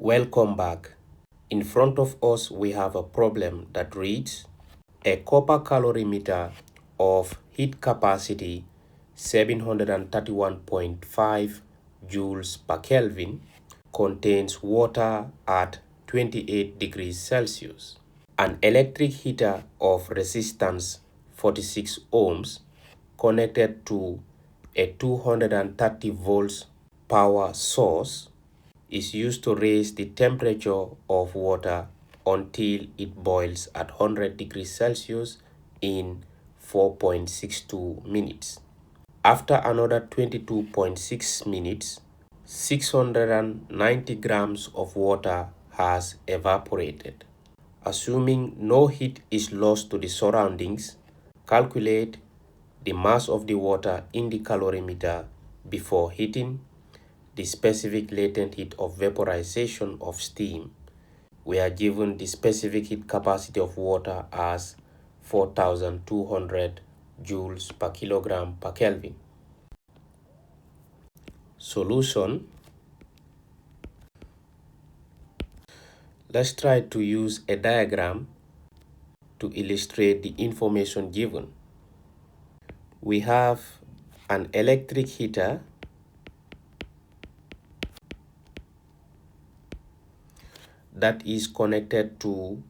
Welcome back. In front of us, we have a problem that reads, a copper calorimeter of heat capacity 731.5 joules per Kelvin contains water at 28 degrees Celsius. An electric heater of resistance 46 ohms connected to a 230 volts power source is used to raise the temperature of water until it boils at 100 degrees Celsius in 4.62 minutes. After another 22.6 minutes, 690 grams of water has evaporated. Assuming no heat is lost to the surroundings, calculate the mass of the water in the calorimeter before heating, the specific latent heat of vaporization of steam. We are given the specific heat capacity of water as 4,200 joules per kilogram per Kelvin. Solution. Let's try to use a diagram to illustrate the information given. We have an electric heater that is connected to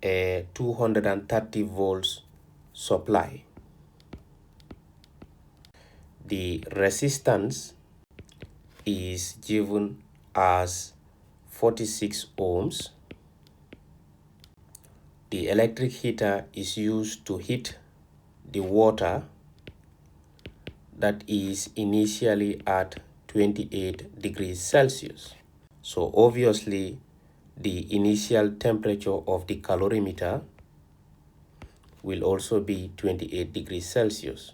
a 230 volts supply. The resistance is given as 46 ohms. The electric heater is used to heat the water that is initially at 28 degrees Celsius. So obviously, the initial temperature of the calorimeter will also be 28 degrees Celsius.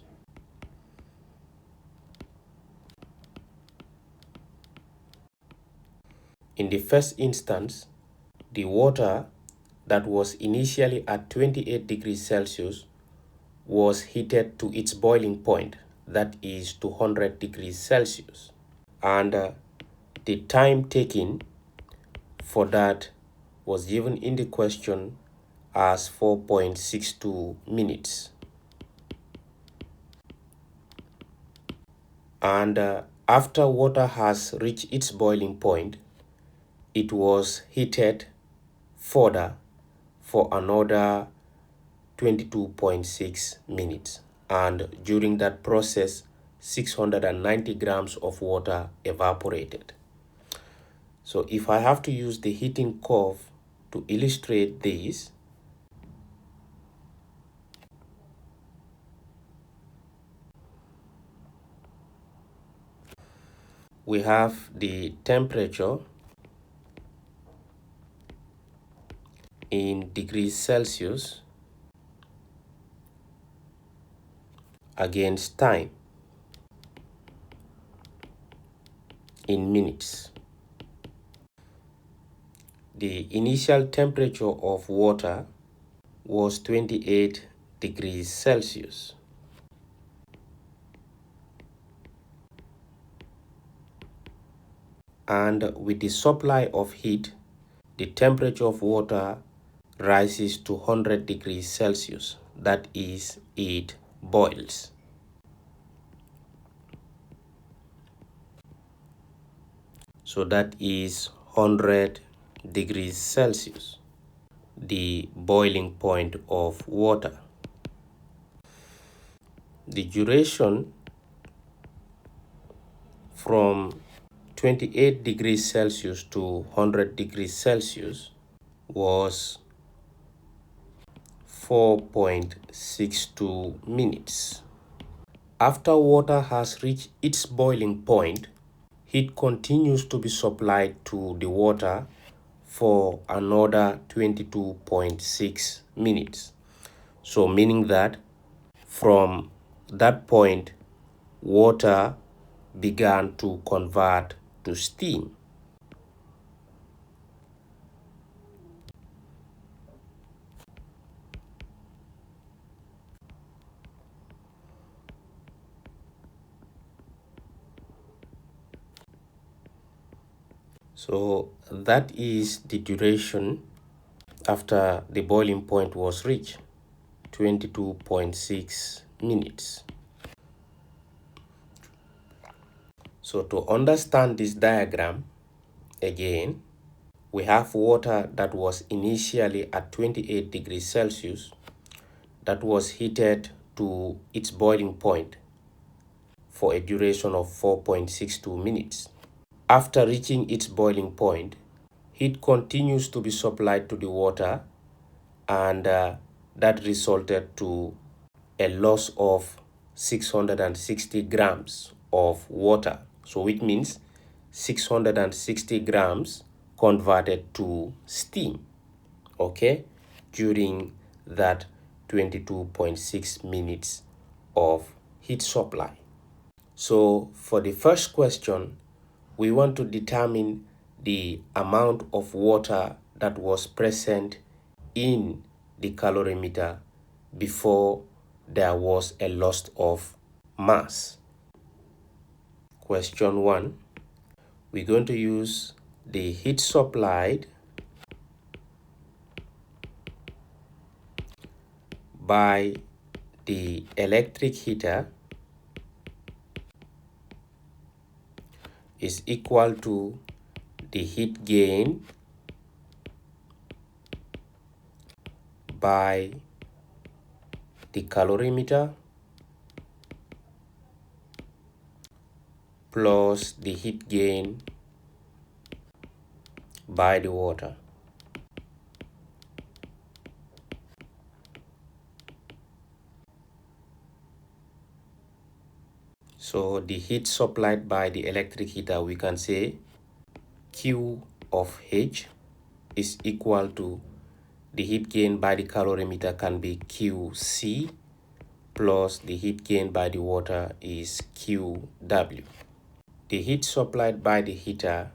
In the first instance, the water that was initially at 28 degrees Celsius was heated to its boiling point, that is 200 degrees Celsius. And the time taken for that was given in the question as 4.62 minutes. And after water has reached its boiling point, it was heated further for another 22.6 minutes. And during that process, 690 grams of water evaporated. So if I have to use the heating curve to illustrate this, we have the temperature in degrees Celsius against time in minutes. The initial temperature of water was 28 degrees Celsius. And with the supply of heat, the temperature of water rises to 100 degrees Celsius. That is, it boils. So that is 100 degrees Celsius, the boiling point of water. The duration from 28 degrees Celsius to 100 degrees Celsius was 4.62 minutes. After water has reached its boiling point, heat continues to be supplied to the water for another 22.6 minutes. So meaning that from that point, water began to convert to steam. So that is the duration after the boiling point was reached, 22.6 minutes. So to understand this diagram, again, we have water that was initially at 28 degrees Celsius that was heated to its boiling point for a duration of 4.62 minutes. After reaching its boiling point, heat continues to be supplied to the water, and that resulted to a loss of 660 grams of water. So it means 660 grams converted to steam, okay, during that 22.6 minutes of heat supply. So for the first question, we want to determine the amount of water that was present in the calorimeter before there was a loss of mass. Question 1, we're going to use the heat supplied by the electric heater is equal to the heat gain by the calorimeter plus the heat gain by the water. So the heat supplied by the electric heater, we can say Q of H is equal to the heat gain by the calorimeter can be QC plus the heat gain by the water is QW. The heat supplied by the heater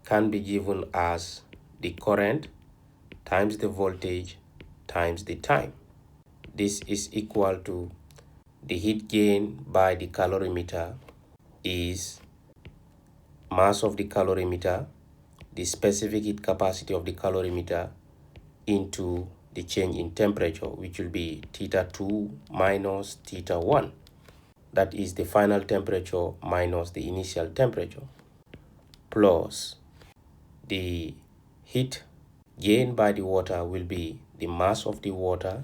can be given as the current times the voltage times the time. This is equal to the heat gain by the calorimeter is mass of the calorimeter, the specific heat capacity of the calorimeter, into the change in temperature, which will be θ2 minus θ1. That is the final temperature minus the initial temperature, plus the heat gained by the water will be the mass of the water,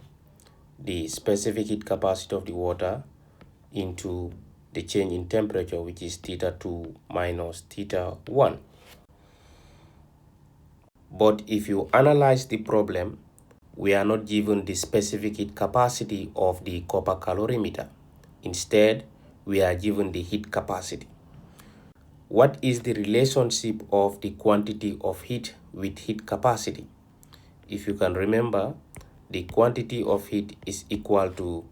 the specific heat capacity of the water, into the change in temperature, which is θ2 minus θ1. But if you analyze the problem, we are not given the specific heat capacity of the copper calorimeter. Instead, we are given the heat capacity. What is the relationship of the quantity of heat with heat capacity? If you can remember, the quantity of heat is equal to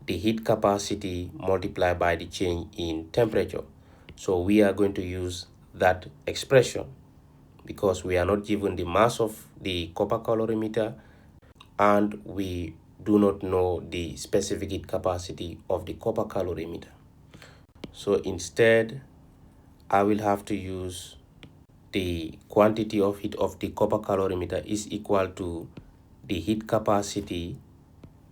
the heat capacity multiplied by the change in temperature. So we are going to use that expression because we are not given the mass of the copper calorimeter and we do not know the specific heat capacity of the copper calorimeter. So instead, I will have to use the quantity of heat of the copper calorimeter is equal to the heat capacity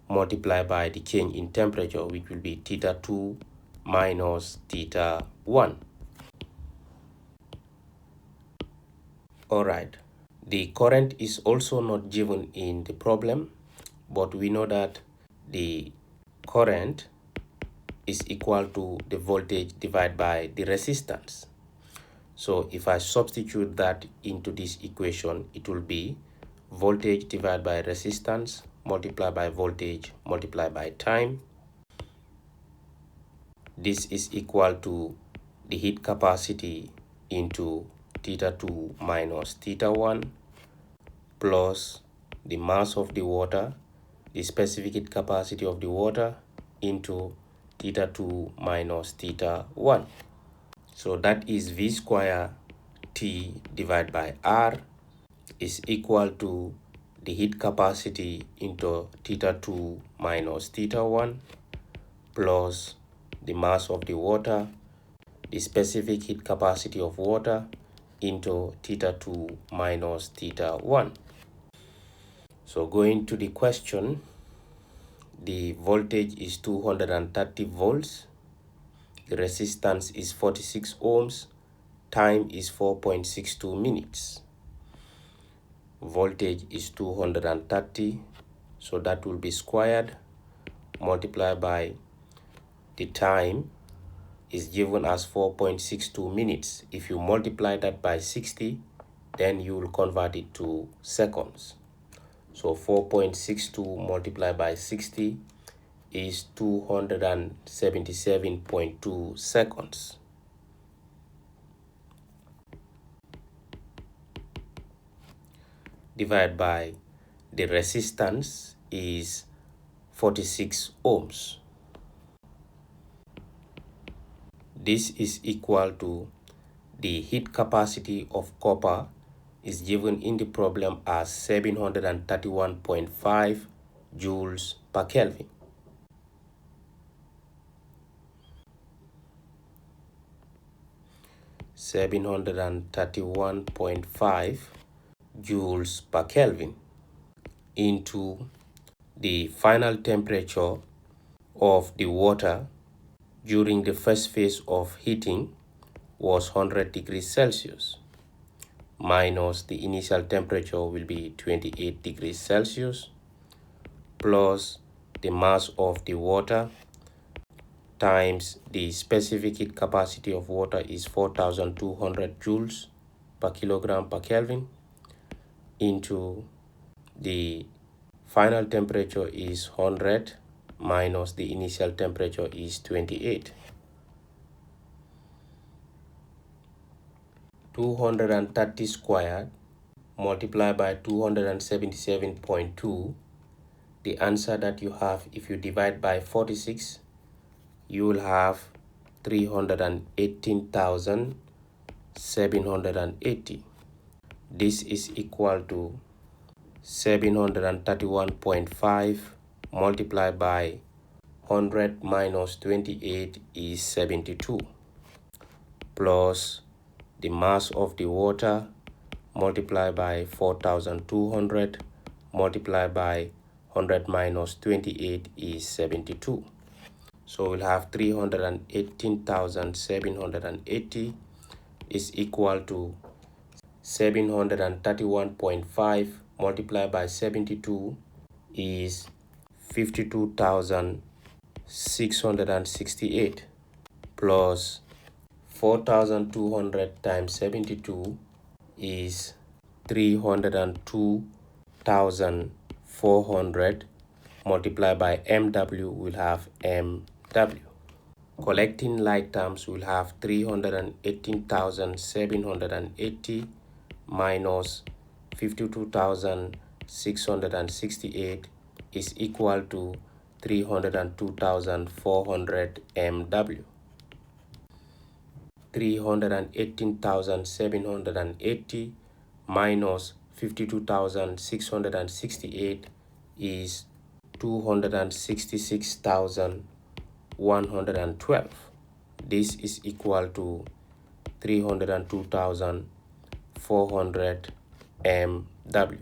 multiplied by the change in temperature, which will be θ2 minus θ1. Alright, the current is also not given in the problem, but we know that the current is equal to the voltage divided by the resistance. So if I substitute that into this equation, it will be voltage divided by resistance multiplied by voltage multiplied by time. This is equal to the heat capacity into θ2 minus θ1 plus the mass of the water, the specific heat capacity of the water, into θ2 minus θ1. So that is V square T divided by R is equal to the heat capacity into θ2 minus θ1 plus the mass of the water, the specific heat capacity of water, into theta 2 minus theta 1. So going to the question, the voltage is 230 volts, the resistance is 46 ohms, time is 4.62 minutes. Voltage is 230, so that will be squared, multiplied by the time is given as 4.62 minutes. If you multiply that by 60, then you will convert it to seconds. So 4.62 multiplied by 60 is 277.2 seconds. Divided by the resistance is 46 ohms. This is equal to the heat capacity of copper is given in the problem as 731.5 joules per Kelvin. (731.5 joules per Kelvin) into the final temperature of the water during the first phase of heating was 100 degrees Celsius, minus the initial temperature will be 28 degrees Celsius, plus the mass of the water times the specific heat capacity of water is 4,200 joules per kilogram per Kelvin, into the final temperature is 100 minus the initial temperature is 28. 230 squared multiplied by 277.2, the answer that you have, if you divide by 46, you will have 318,780. This is equal to 731.5 multiplied by 100 minus 28 is 72, plus the mass of the water multiplied by 4,200 multiplied by 100 minus 28 is 72. So we'll have 318,780 is equal to 731.5 multiplied by 72 is 52,668, plus 4,200 times 72 is 302,400 multiplied by MW, will have MW. Collecting like terms, will have 318,780 minus 52,668 is equal to 302,400 MW. 318,780 minus 52,668 is 266,112. This is equal to 302,400 MW.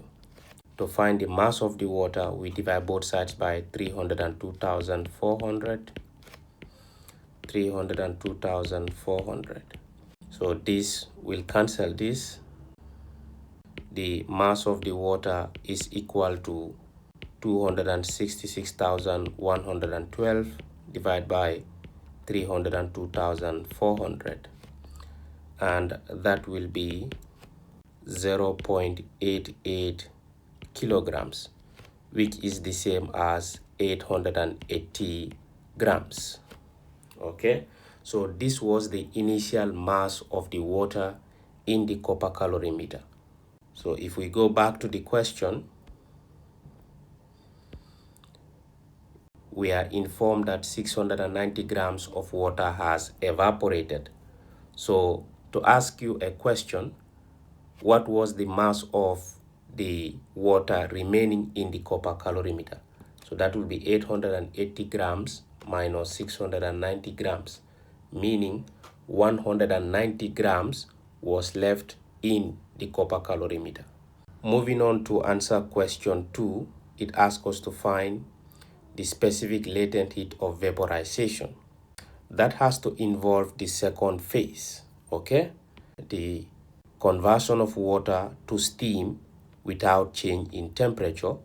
To find the mass of the water, we divide both sides by 302,400. 302,400. So this will cancel this. The mass of the water is equal to 266,112 divided by 302,400, and that will be 0.88 kilograms, which is the same as 880 grams. Okay, so this was the initial mass of the water in the copper calorimeter. So if we go back to the question, we are informed that 690 grams of water has evaporated. So to ask you a question, what was the mass of the water remaining in the copper calorimeter? So that will be 880 grams minus 690 grams, meaning 190 grams was left in the copper calorimeter. Moving on to answer question 2, it asks us to find the specific latent heat of vaporization. That has to involve the second phase, okay? The conversion of water to steam without change in temperature.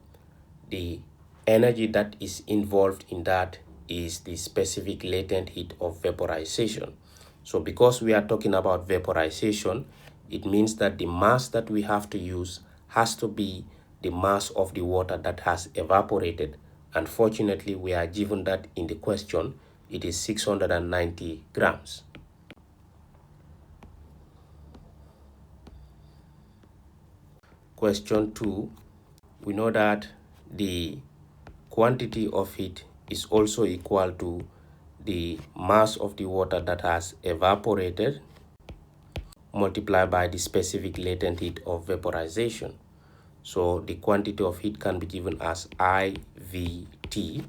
The energy that is involved in that is the specific latent heat of vaporization. So because we are talking about vaporization, it means that the mass that we have to use has to be the mass of the water that has evaporated. Unfortunately, we are given that in the question. It is 690 grams. Question 2, we know that the quantity of heat is also equal to the mass of the water that has evaporated multiplied by the specific latent heat of vaporization. So the quantity of heat can be given as IVT.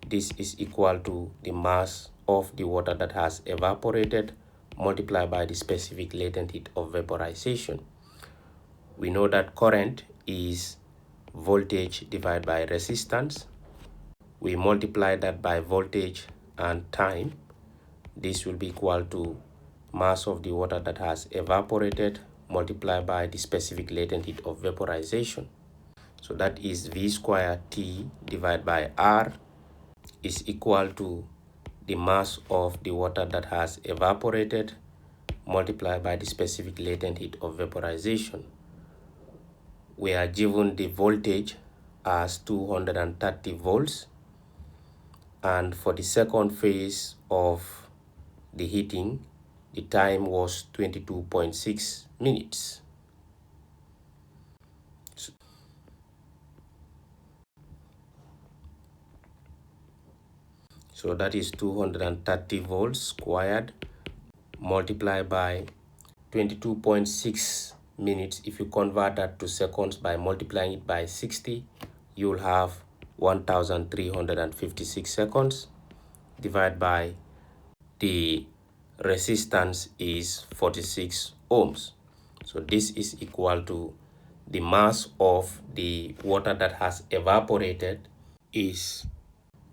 This is equal to the mass of the water that has evaporated multiplied by the specific latent heat of vaporization. We know that current is voltage divided by resistance. We multiply that by voltage and time. This will be equal to mass of the water that has evaporated multiplied by the specific latent heat of vaporization. So that is V squared T divided by R is equal to the mass of the water that has evaporated multiplied by the specific latent heat of vaporization. We are given the voltage as 230 volts, and for the second phase of the heating, the time was 22.6 minutes. So that is 230 volts squared multiplied by 22.6 minutes. If you convert that to seconds by multiplying it by 60, you will have 1,356 seconds divided by the resistance is 46 ohms. So this is equal to the mass of the water that has evaporated is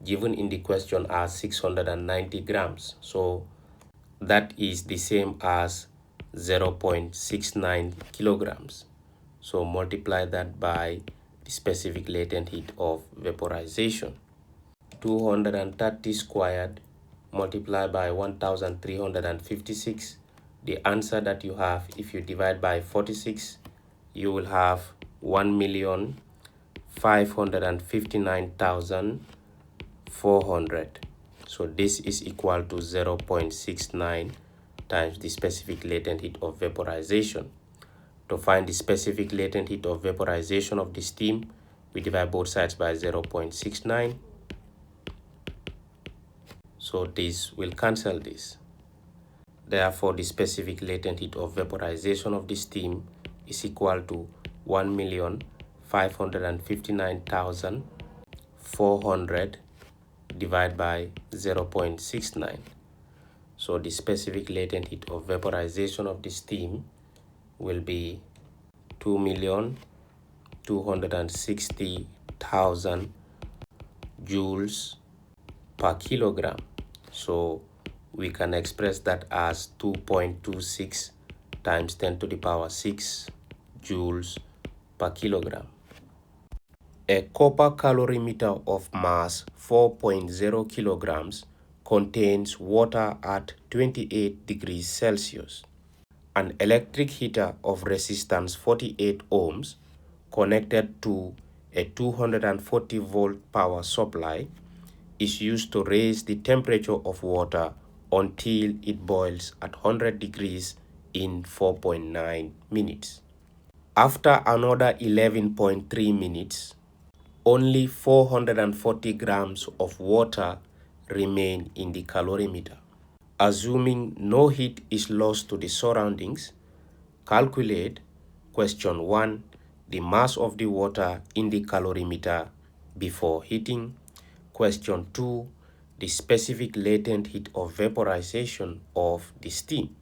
given in the question as 690 grams. So that is the same as 0.69 kilograms. So multiply that by the specific latent heat of vaporization. 230 squared multiplied by 1,356. The answer that you have, if you divide by 46, you will have 1,559,400. So this is equal to 0.69 times the specific latent heat of vaporization. To find the specific latent heat of vaporization of the steam, we divide both sides by 0.69. So this will cancel this. Therefore, the specific latent heat of vaporization of the steam is equal to 1,559,400 divided by 0.69. So the specific latent heat of vaporization of the steam will be 2,260,000 joules per kilogram. So we can express that as 2.26 times 10 to the power 6 joules per kilogram. A copper calorimeter of mass 4.0 kilograms contains water at 28 degrees Celsius. An electric heater of resistance 48 ohms connected to a 240 volt power supply is used to raise the temperature of water until it boils at 100 degrees in 4.9 minutes. After another 11.3 minutes, only 440 grams of water remain in the calorimeter. Assuming no heat is lost to the surroundings, calculate question 1, the mass of the water in the calorimeter before heating. Question 2, the specific latent heat of vaporization of the steam.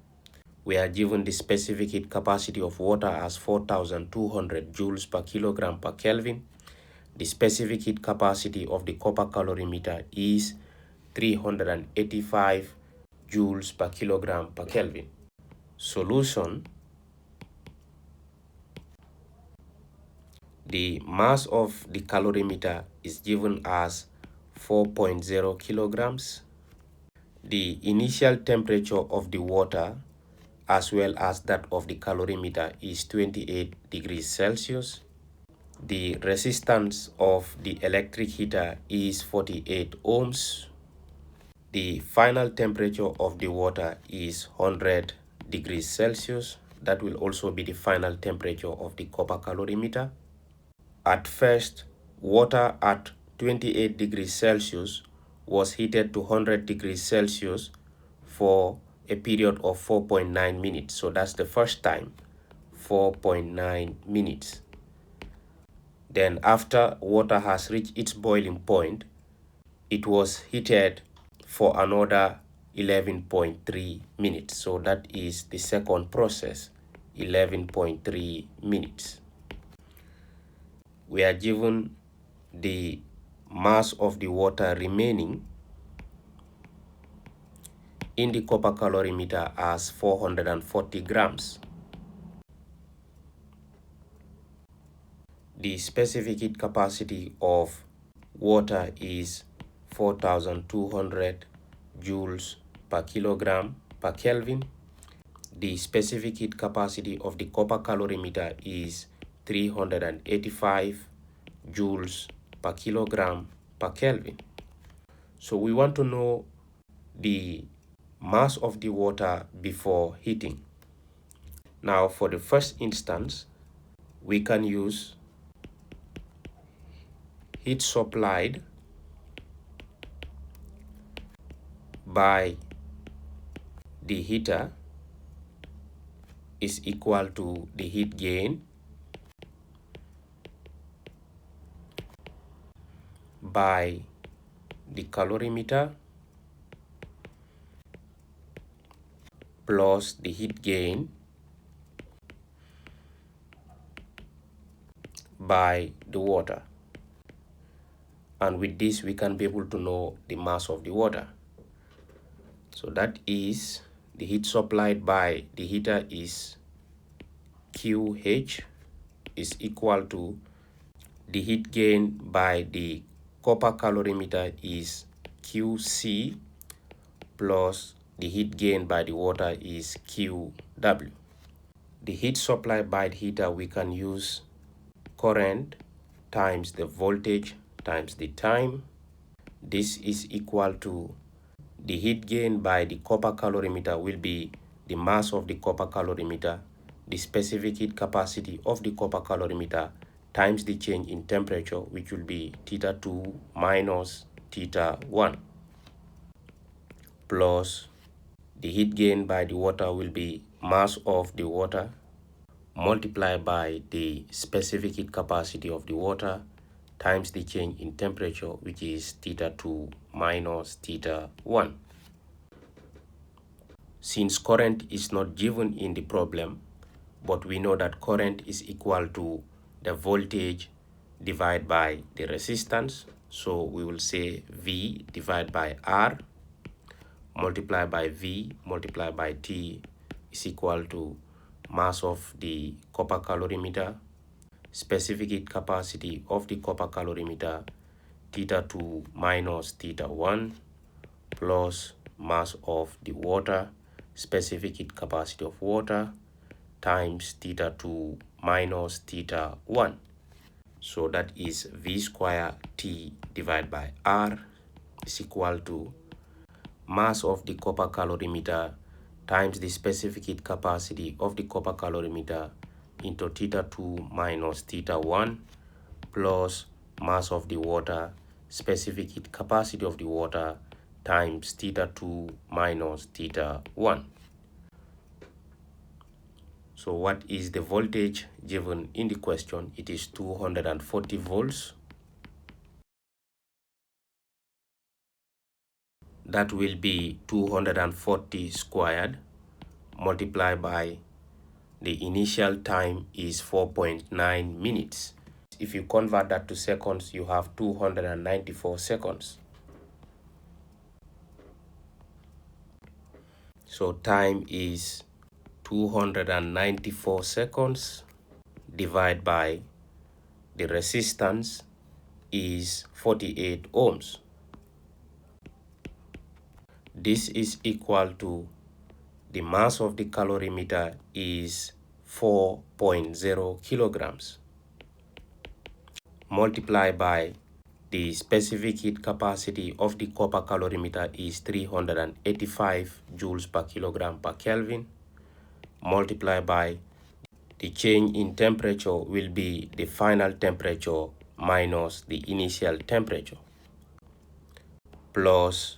We are given the specific heat capacity of water as 4,200 joules per kilogram per Kelvin. The specific heat capacity of the copper calorimeter is 385 joules per kilogram per Kelvin. Solution: the mass of the calorimeter is given as 4.0 kilograms. The initial temperature of the water as well as that of the calorimeter is 28 degrees Celsius. The resistance of the electric heater is 48 ohms. The final temperature of the water is 100 degrees Celsius. That will also be the final temperature of the copper calorimeter. At first, water at 28 degrees Celsius was heated to 100 degrees Celsius for a period of 4.9 minutes. So that's the first time, 4.9 minutes. Then after water has reached its boiling point, it was heated for another 11.3 minutes. So that is the second process, 11.3 minutes. We are given the mass of the water remaining in the copper calorimeter as 440 grams. The specific heat capacity of water is 4,200 joules per kilogram per Kelvin. The specific heat capacity of the copper calorimeter is 385 joules per kilogram per Kelvin. So we want to know the mass of the water before heating. Now for the first instance, we can use heat supplied by the heater is equal to the heat gain by the calorimeter plus the heat gain by the water. And with this, we can be able to know the mass of the water. So that is the heat supplied by the heater is QH is equal to the heat gain by the copper calorimeter is QC plus the heat gain by the water is QW. The heat supplied by the heater, we can use current times the voltage times the time. This is equal to the heat gain by the copper calorimeter will be the mass of the copper calorimeter, the specific heat capacity of the copper calorimeter times the change in temperature, which will be θ2 minus θ1, plus the heat gain by the water will be mass of the water multiplied by the specific heat capacity of the water times the change in temperature, which is θ2 minus θ1. Since current is not given in the problem, but we know that current is equal to the voltage divided by the resistance, so we will say V divided by R multiplied by V multiplied by T is equal to mass of the copper calorimeter, specific heat capacity of the copper calorimeter, θ2 minus θ1, plus mass of the water, specific heat capacity of water, times θ2 minus θ1. So that is V square T divided by R is equal to mass of the copper calorimeter times the specific heat capacity of the copper calorimeter into θ2 minus θ1 plus mass of the water, specific heat capacity of the water times θ2 minus θ1. So what is the voltage given in the question? It is 240 volts. That will be 240 squared multiplied by the initial time is 4.9 minutes. If you convert that to seconds, you have 294 seconds. So time is 294 seconds divided by the resistance is 48 ohms. This is equal to the mass of the calorimeter is 4.0 kilograms multiplied by the specific heat capacity of the copper calorimeter is 385 joules per kilogram per Kelvin multiplied by the change in temperature will be the final temperature minus the initial temperature plus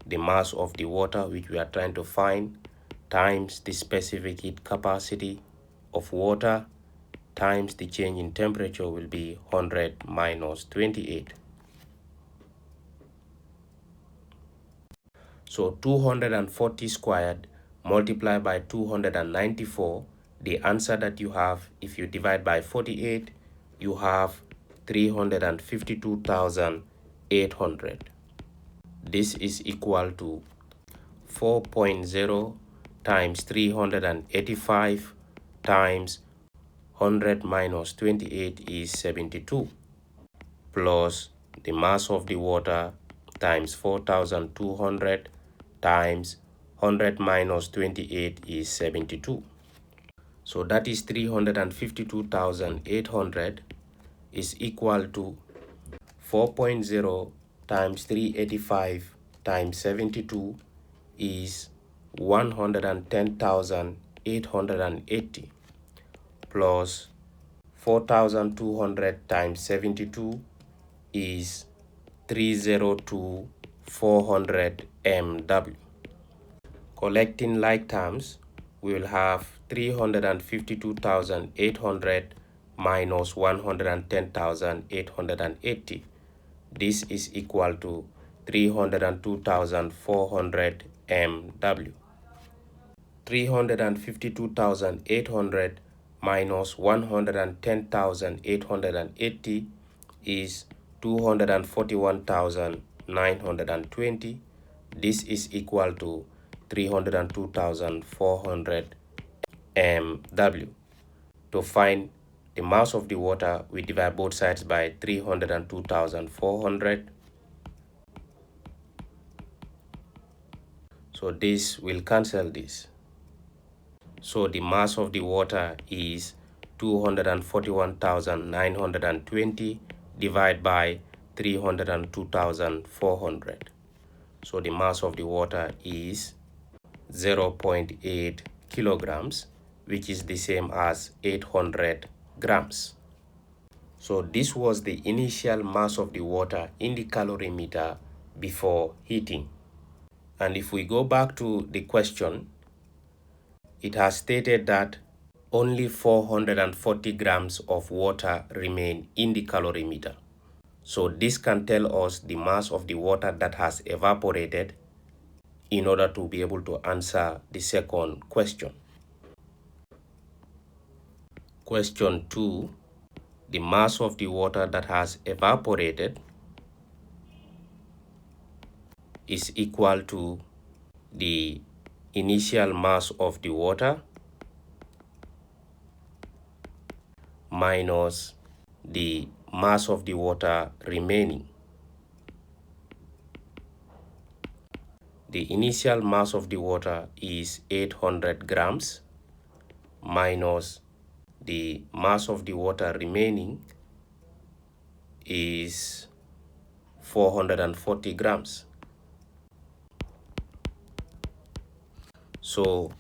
the mass of the water which we are trying to find times the specific heat capacity of water times the change in temperature will be 100 minus 28. So 240 squared multiplied by 294, the answer that you have, if you divide by 48, you have 352,800. This is equal to 4.0 times 385 times 100 minus 28 is 72 plus the mass of the water times 4,200 times 100 minus 28 is 72. So that is 352,800 is equal to 4.0 times 385 times 72 is 110,880 plus 4,200 times 72 is 302,400 MW. Collecting like terms, we will have 352,800 minus 110,880. This is equal to 302,400 MW. 352,800 minus 110,880 is 241,920. This is equal to 302,400 MW. To find the mass of the water, we divide both sides by 302,400. So this will cancel this. So the mass of the water is 241,920 divided by 302,400. So the mass of the water is 0.8 kilograms, which is the same as 800 grams. So this was the initial mass of the water in the calorimeter before heating. And if we go back to the question, it has stated that only 440 grams of water remain in the calorimeter. So this can tell us the mass of the water that has evaporated in order to be able to answer the second question. Question 2, the mass of the water that has evaporated is equal to the initial mass of the water minus the mass of the water remaining. The initial mass of the water is 800 grams minus the mass of the water remaining is 440 grams. So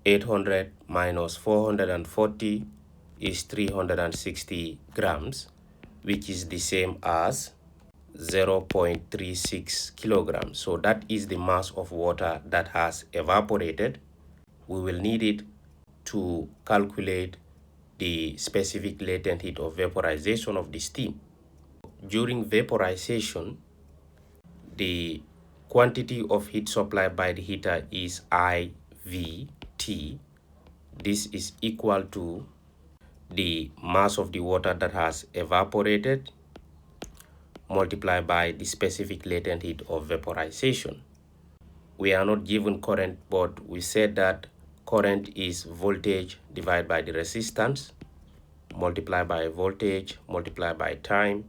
800 minus 440 is 360 grams, which is the same as 0.36 kilograms. So that is the mass of water that has evaporated. We will need it to calculate the specific latent heat of vaporization of the steam. During vaporization, the quantity of heat supplied by the heater is IV, T. This is equal to the mass of the water that has evaporated multiplied by the specific latent heat of vaporization. We are not given current, but we said that current is voltage divided by the resistance multiplied by voltage multiplied by time.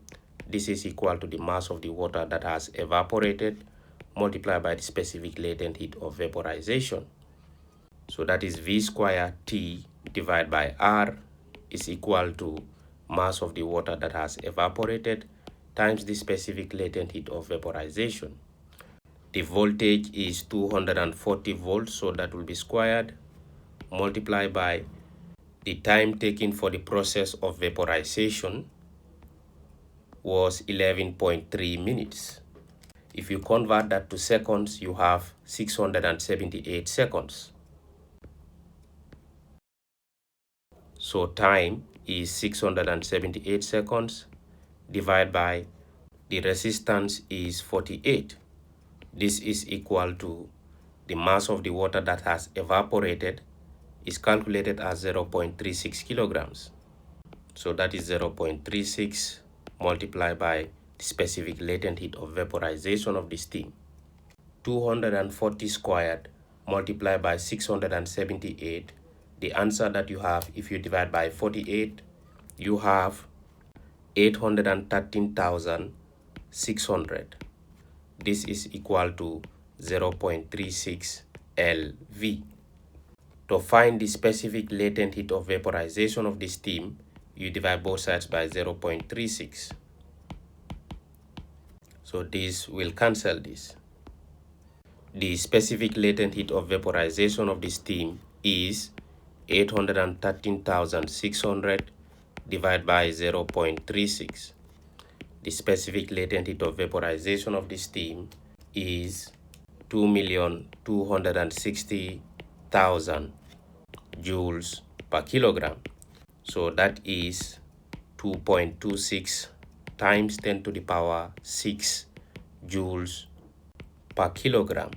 This is equal to the mass of the water that has evaporated multiplied by the specific latent heat of vaporization. So that is V square T divided by R is equal to mass of the water that has evaporated times the specific latent heat of vaporization. The voltage is 240 volts, so that will be squared multiplied by the time taken for the process of vaporization was 11.3 minutes. If you convert that to seconds, you have 678 seconds. So time is 678 seconds divided by the resistance is 48. This is equal to the mass of the water that has evaporated is calculated as 0.36 kilograms. So that is 0.36 multiplied by the specific latent heat of vaporization of the steam. 240 squared multiplied by 678. The answer that you have, if you divide by 48, you have 813,600. This is equal to 0.36 LV. To find the specific latent heat of vaporization of the steam, you divide both sides by 0.36. So this will cancel this. The specific latent heat of vaporization of the steam is 813,600 divided by 0.36. The specific latent heat of vaporization of the steam is 2,260,000 joules per kilogram. So that is 2.26 times 10 to the power 6 joules per kilogram.